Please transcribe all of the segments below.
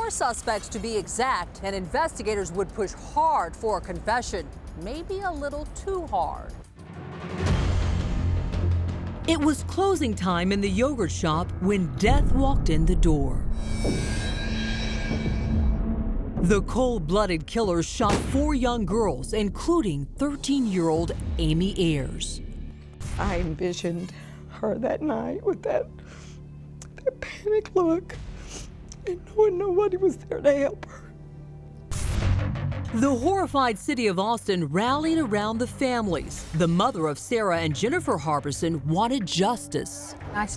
4 suspects to be exact, and investigators would push hard for a confession, maybe a little too hard. It was closing time in the yogurt shop when death walked in the door. The cold-blooded killer shot 4 young girls, including 13-year-old Amy Ayers. I envisioned her that night with that panic look and knowing nobody was there to help her. The horrified city of Austin rallied around the families. The mother of Sarah and Jennifer Harbison wanted justice. I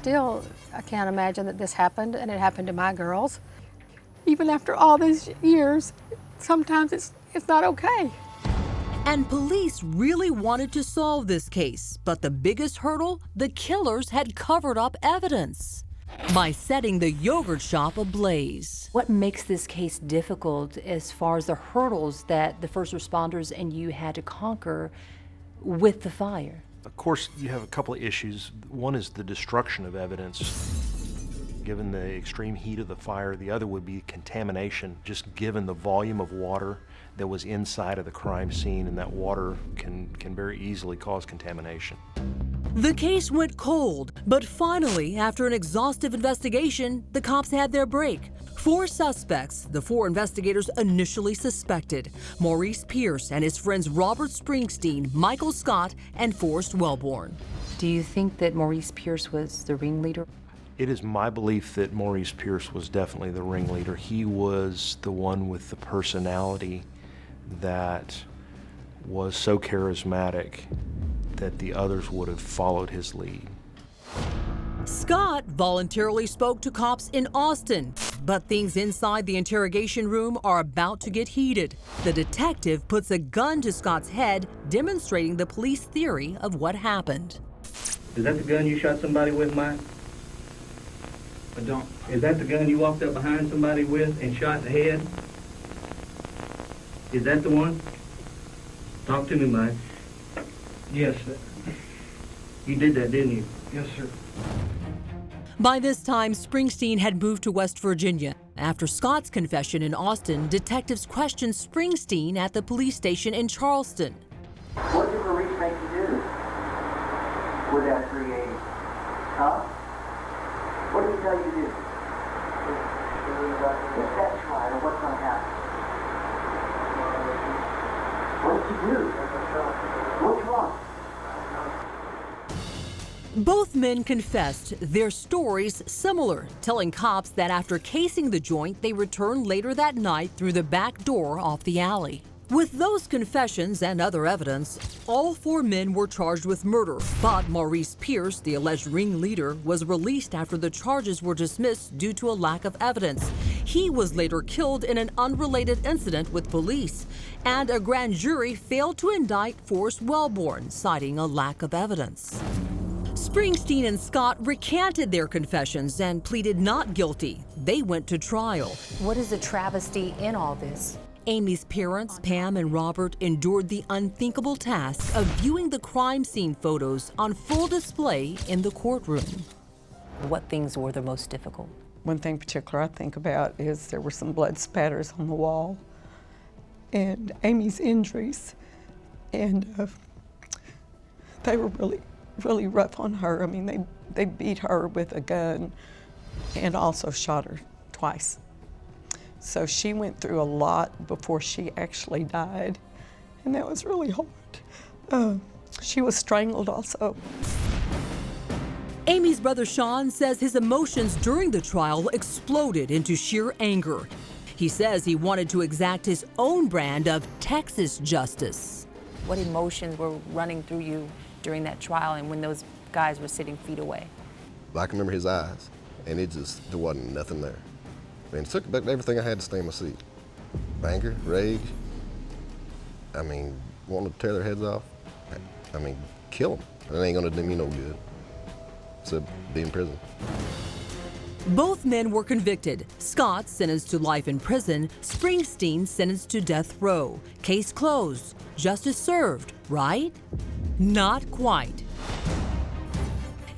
can't imagine that this happened, and it happened to my girls. Even after all these years, sometimes it's not okay. And police really wanted to solve this case, but the biggest hurdle, the killers had covered up evidence by setting the yogurt shop ablaze. What makes this case difficult as far as the hurdles that the first responders and you had to conquer with the fire? Of course, you have a couple of issues. One is the destruction of evidence, given the extreme heat of the fire. The other would be contamination, just given the volume of water that was inside of the crime scene, and that water can very easily cause contamination. The case went cold, but finally, after an exhaustive investigation, the cops had their break. 4 suspects, the 4 investigators initially suspected: Maurice Pierce and his friends Robert Springsteen, Michael Scott, and Forrest Wellborn. Do you think that Maurice Pierce was the ringleader? It is my belief that Maurice Pierce was definitely the ringleader. He was the one with the personality that was so charismatic that the others would have followed his lead. Scott voluntarily spoke to cops in Austin, but things inside the interrogation room are about to get heated. The detective puts a gun to Scott's head, demonstrating the police theory of what happened. Is that the gun you shot somebody with, Mike? I don't. Is that the gun you walked up behind somebody with and shot in the head? Is that the one? Talk to me, Mike. Yes, sir. You did that, didn't you? Yes, sir. By this time, Springsteen had moved to West Virginia. After Scott's confession in Austin, detectives questioned Springsteen at the police station in Charleston. What did Maurice make you do with that 380? Huh? What did he tell you to do? If that's right, or what's going to happen? What did you do? Which one? Both men confessed, their stories similar, telling cops that after casing the joint, they returned later that night through the back door off the alley. With those confessions and other evidence, all 4 men were charged with murder, but Maurice Pierce, the alleged ringleader, was released after the charges were dismissed due to a lack of evidence. He was later killed in an unrelated incident with police, and a grand jury failed to indict Forrest Wellborn, citing a lack of evidence. Springsteen and Scott recanted their confessions and pleaded not guilty. They went to trial. What is the travesty in all this? Amy's parents, Pam and Robert, endured the unthinkable task of viewing the crime scene photos on full display in the courtroom. What things were the most difficult? One thing in particular I think about is there were some blood spatters on the wall and Amy's injuries, and they were really rough on her. I mean, they beat her with a gun and also shot her twice. So she went through a lot before she actually died, and that was really hard. She was strangled also. Amy's brother Sean says his emotions during the trial exploded into sheer anger. He says he wanted to exact his own brand of Texas justice. What emotions were running through you during that trial and when those guys were sitting feet away? I can remember his eyes, and there wasn't nothing there. I mean, it took back everything I had to stay in my seat. Anger, rage, I mean, wanting to tear their heads off. I mean, kill them. It ain't gonna do me no good, except be in prison. Both men were convicted. Scott sentenced to life in prison, Springsteen sentenced to death row. Case closed. Justice served, right? Not quite.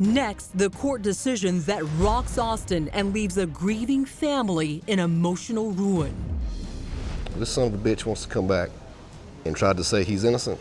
Next, the court decision that rocks Austin and leaves a grieving family in emotional ruin. This son of a bitch wants to come back and try to say he's innocent.